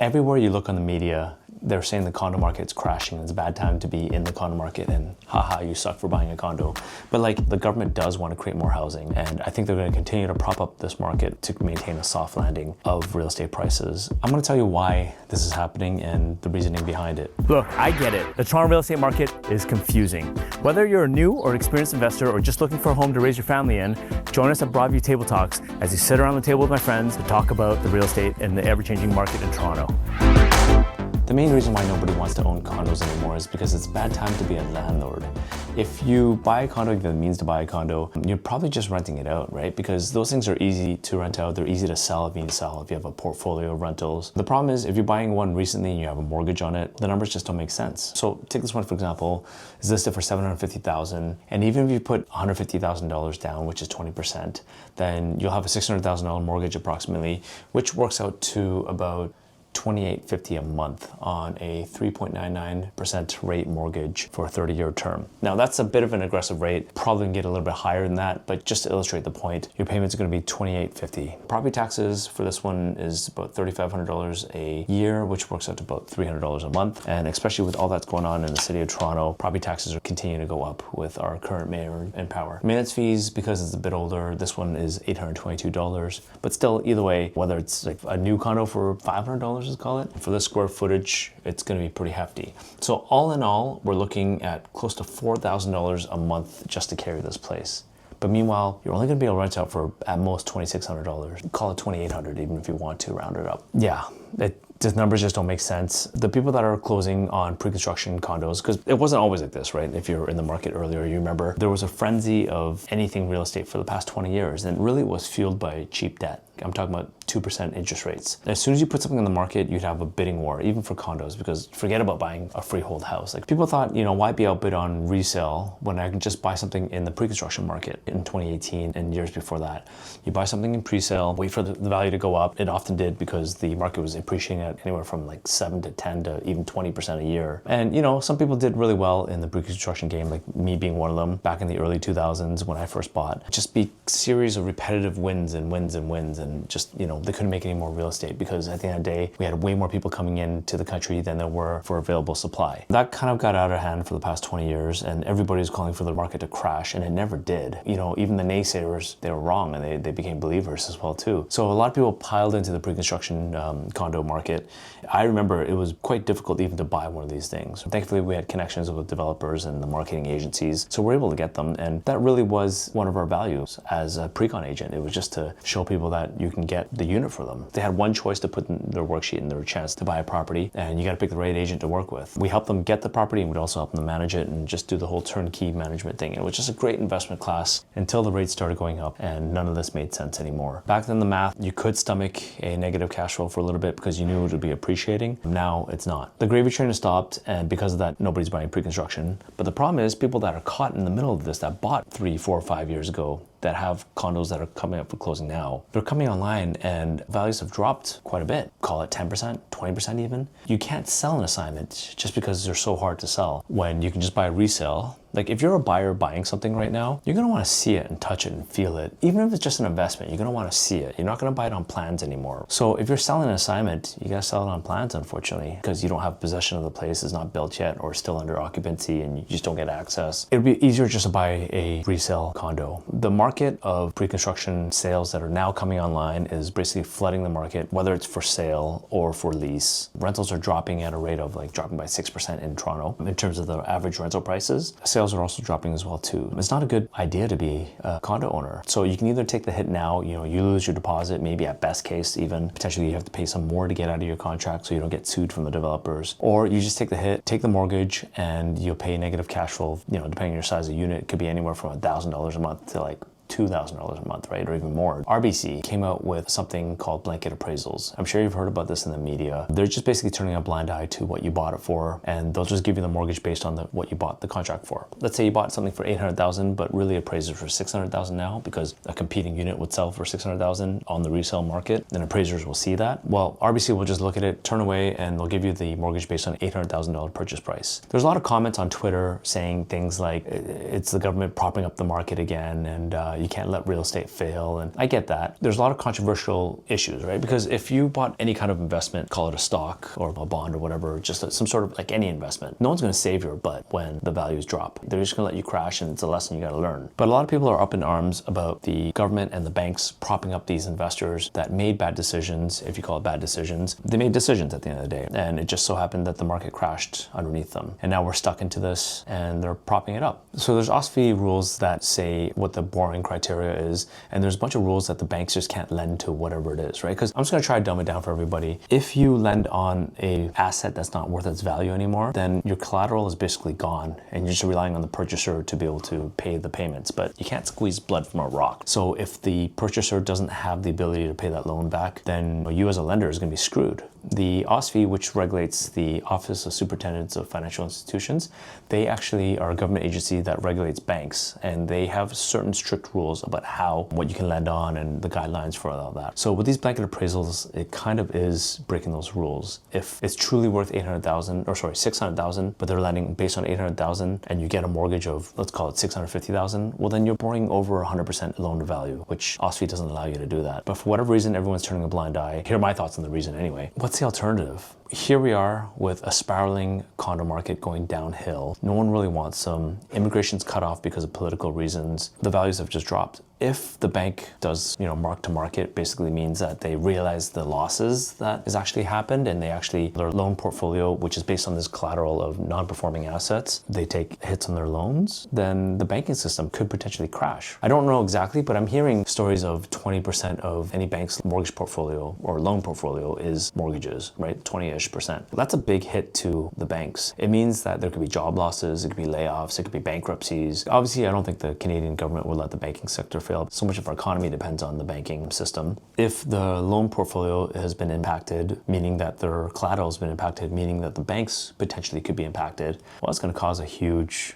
Everywhere you look on the media, they're saying the condo market's crashing. It's a bad time to be in the condo market and haha, you suck for buying a condo. But like the government does want to create more housing, and I think they're going to continue to prop up this market to maintain a soft landing of real estate prices. I'm going to tell you why this is happening and the reasoning behind it. Look, I get it. The Toronto real estate market is confusing. Whether you're a new or experienced investor or just looking for a home to raise your family in, join us at Broadview Table Talks as we sit around the table with my friends to talk about the real estate and the ever-changing market in Toronto. The main reason why nobody wants to own condos anymore is because it's a bad time to be a landlord. If you buy a condo, you have the means to buy a condo, you're probably just renting it out, right? Because those things are easy to rent out. They're easy to sell if you need to sell, if you have a portfolio of rentals. The problem is if you're buying one recently and you have a mortgage on it, the numbers just don't make sense. So take this one, for example, is listed for $750,000. And even if you put $150,000 down, which is 20%, then you'll have a $600,000 mortgage approximately, which works out to about $2,850 a month on a 3.99% rate mortgage for a 30-year term. Now that's a bit of an aggressive rate, probably can get a little bit higher than that, but just to illustrate the point, your payments are going to be $2,850. Property taxes for this one is about $3,500 a year, which works out to about $300 a month. And especially with all that's going on in the city of Toronto, property taxes are continuing to go up with our current mayor in power. Maintenance fees, because it's a bit older, this one is $822, but still either way, whether it's like a new condo for $500, let's call it. For the square footage, it's going to be pretty hefty. So all in all, we're looking at close to $4,000 a month just to carry this place. But meanwhile, you're only going to be able to rent out for at most $2,600. Call it $2,800 even if you want to round it up. Yeah, the numbers just don't make sense. The people that are closing on pre-construction condos, because it wasn't always like this, right? If you're in the market earlier, you remember there was a frenzy of anything real estate for the past 20 years, and really it was fueled by cheap debt. I'm talking about 2% interest rates. As soon as you put something on the market, you'd have a bidding war, even for condos, because forget about buying a freehold house. Like people thought, why be outbid on resale when I can just buy something in the pre-construction market in 2018 and years before that. You buy something in pre-sale, wait for the value to go up. It often did because the market was appreciating at anywhere from like 7 to 10 to even 20% a year. And some people did really well in the pre-construction game, like me being one of them back in the early 2000s when I first bought. Just be series of repetitive wins and wins and wins, and just, they couldn't make any more real estate because at the end of the day, we had way more people coming into the country than there were for available supply. That kind of got out of hand for the past 20 years, and everybody's calling for the market to crash, and it never did. Even the naysayers, they were wrong, and they became believers as well too. So a lot of people piled into the pre-construction condo market. I remember it was quite difficult even to buy one of these things. Thankfully, we had connections with developers and the marketing agencies, so we're able to get them, and that really was one of our values as a pre-con agent. It was just to show people that you can get the unit for them. They had one choice to put in their worksheet and their chance to buy a property, and you got to pick the right agent to work with. We helped them get the property, and we'd also help them manage it and just do the whole turnkey management thing. It was just a great investment class until the rates started going up, and none of this made sense anymore. Back then, the math, you could stomach a negative cash flow for a little bit because you knew it would be appreciating. Now it's not. The gravy train has stopped, and because of that, nobody's buying pre-construction. But the problem is people that are caught in the middle of this, that bought 3, 4, 5 years ago, that have condos that are coming up for closing now, they're coming online and values have dropped quite a bit. Call it 10%, 20% even. You can't sell an assignment just because they're so hard to sell when you can just buy a resale. Like if you're a buyer buying something right now, you're gonna wanna see it and touch it and feel it. Even if it's just an investment, you're gonna wanna see it. You're not gonna buy it on plans anymore. So if you're selling an assignment, you gotta sell it on plans, unfortunately, because you don't have possession of the place, it's not built yet, or still under occupancy, and you just don't get access. It would be easier just to buy a resale condo. The market of pre-construction sales that are now coming online is basically flooding the market, whether it's for sale or for lease. Rentals are dropping at a rate of dropping by 6% in Toronto in terms of the average rental prices. Sales are also dropping as well too. It's not a good idea to be a condo owner. So you can either take the hit now, you lose your deposit, maybe at best case even, potentially you have to pay some more to get out of your contract so you don't get sued from the developers, or you just take the hit, take the mortgage, and you'll pay negative cash flow, depending on your size of unit. It could be anywhere from $1,000 a month to like $2,000 a month, right? Or even more. RBC came out with something called blanket appraisals. I'm sure you've heard about this in the media. They're just basically turning a blind eye to what you bought it for, and they'll just give you the mortgage based on what you bought the contract for. Let's say you bought something for $800,000, but really appraisers for $600,000 now because a competing unit would sell for $600,000 on the resale market. Then appraisers will see that. Well, RBC will just look at it, turn away, and they'll give you the mortgage based on $800,000 purchase price. There's a lot of comments on Twitter saying things like it's the government propping up the market again, and you can't let real estate fail. And I get that. There's a lot of controversial issues, right? Because if you bought any kind of investment, call it a stock or a bond or whatever, just some sort of like any investment, no one's going to save your butt when the values drop. They're just going to let you crash, and it's a lesson you got to learn. But a lot of people are up in arms about the government and the banks propping up these investors that made bad decisions. If you call it bad decisions, they made decisions at the end of the day. And it just so happened that the market crashed underneath them. And now we're stuck into this and they're propping it up. So there's OSFI rules that say what the borrowing criteria is. And there's a bunch of rules that the banks just can't lend to whatever it is, right? Because I'm just going to try to dumb it down for everybody. If you lend on a asset that's not worth its value anymore, then your collateral is basically gone and you're just relying on the purchaser to be able to pay the payments. But you can't squeeze blood from a rock. So if the purchaser doesn't have the ability to pay that loan back, then you as a lender is going to be screwed. The OSFI, which regulates the Office of Superintendents of Financial Institutions, they actually are a government agency that regulates banks, and they have certain strict rules about what you can lend on and the guidelines for all that. So with these blanket appraisals, it kind of is breaking those rules. If it's truly worth 600,000, but they're lending based on 800,000 and you get a mortgage of, let's call it 650,000, well then you're borrowing over 100% loan to value, which OSFI doesn't allow you to do that. But for whatever reason, everyone's turning a blind eye. Here are my thoughts on the reason anyway. What's the alternative? Here we are with a spiraling condo market going downhill. No one really wants them. Immigration's cut off because of political reasons. The values have just dropped. If the bank does, mark to market, basically means that they realize the losses that has actually happened, and their loan portfolio, which is based on this collateral of non-performing assets, they take hits on their loans, then the banking system could potentially crash. I don't know exactly, but I'm hearing stories of 20% of any bank's mortgage portfolio or loan portfolio is mortgages, right? 20-ish%. That's a big hit to the banks. It means that there could be job losses, it could be layoffs, it could be bankruptcies. Obviously, I don't think the Canadian government would let the banking sector fail. So much of our economy depends on the banking system. If the loan portfolio has been impacted, meaning that their collateral has been impacted, meaning that the banks potentially could be impacted, well, it's going to cause a huge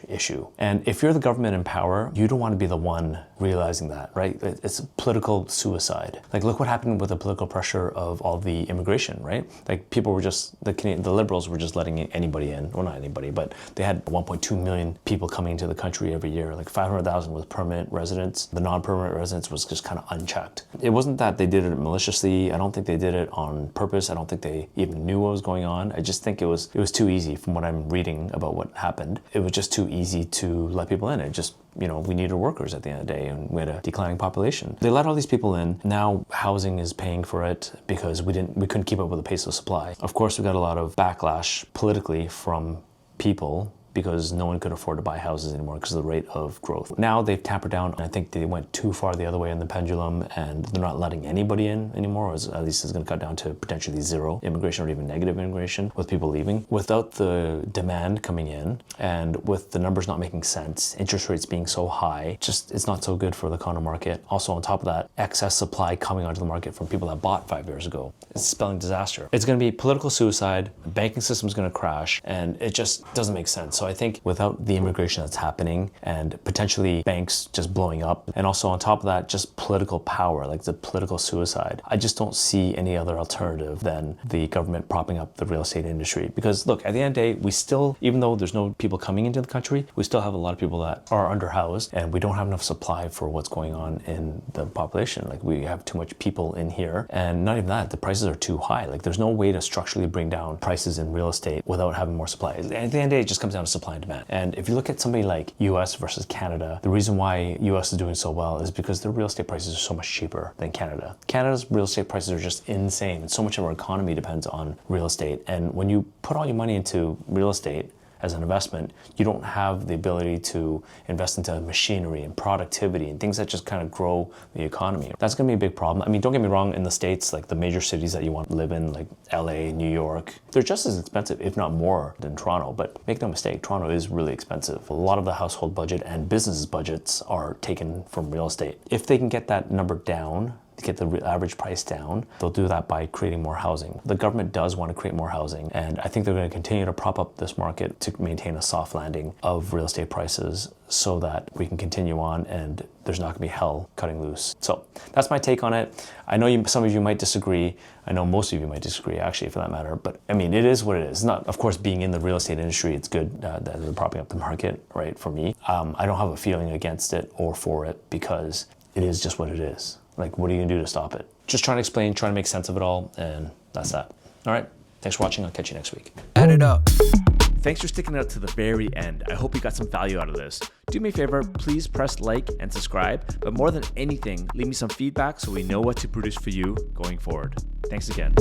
issue. And if you're the government in power, you don't want to be the one realizing that, right? It's political suicide. Like, look what happened with the political pressure of all the immigration, right? Like, people were just, the liberals were just letting anybody in. Well, not anybody, but they had 1.2 million people coming into the country every year. Like 500,000 was permanent residents. The non-permanent residents was just kind of unchecked. It wasn't that they did it maliciously. I don't think they did it on purpose. I don't think they even knew what was going on. I just think it was too easy from what I'm reading about what happened. It was just too easy to let people in. It just, we needed workers at the end of the day, and we had a declining population. They let all these people in. Now housing is paying for it because we couldn't keep up with the pace of supply. Of course, we got a lot of backlash politically from people because no one could afford to buy houses anymore because of the rate of growth. Now they've tampered down, and I think they went too far the other way in the pendulum, and they're not letting anybody in anymore, or at least it's going to cut down to potentially zero immigration or even negative immigration with people leaving. Without the demand coming in, and with the numbers not making sense, interest rates being so high, it's not so good for the condo market. Also, on top of that, excess supply coming onto the market from people that bought 5 years ago. It's spelling disaster. It's going to be political suicide, the banking system's going to crash, and it just doesn't make sense. So I think without the immigration that's happening and potentially banks just blowing up, and also on top of that, just political power, like the political suicide, I just don't see any other alternative than the government propping up the real estate industry. Because look, at the end of the day, we still, even though there's no people coming into the country, we still have a lot of people that are underhoused, and we don't have enough supply for what's going on in the population. Like, we have too much people in here, and not even that, the prices are too high. Like, there's no way to structurally bring down prices in real estate without having more supply. At the end of the day, it just comes down to supply and demand. And if you look at somebody like US versus Canada, the reason why US is doing so well is because their real estate prices are so much cheaper than Canada. Canada's real estate prices are just insane, and so much of our economy depends on real estate. And when you put all your money into real estate as an investment, you don't have the ability to invest into machinery and productivity and things that just kind of grow the economy. That's going to be a big problem. I mean, don't get me wrong, in the States, like the major cities that you want to live in, like LA, New York, they're just as expensive, if not more, than Toronto. But make no mistake, Toronto is really expensive. A lot of the household budget and business budgets are taken from real estate. If they can get that number down, to get the average price down, they'll do that by creating more housing. The government does want to create more housing, and I think they're going to continue to prop up this market to maintain a soft landing of real estate prices so that we can continue on and there's not going to be hell cutting loose. So that's my take on it. I know some of you might disagree. I know most of you might disagree, actually, for that matter. But I mean, it is what it is. It's not, of course, being in the real estate industry, it's good that they're propping up the market, right? For me, I don't have a feeling against it or for it because it is just what it is. Like, what are you gonna do to stop it? Just trying to explain, trying to make sense of it all, and that's that. All right, thanks for watching. I'll catch you next week. Add it up. Thanks for sticking out to the very end. I hope you got some value out of this. Do me a favor, please press like and subscribe, but more than anything, leave me some feedback so we know what to produce for you going forward. Thanks again.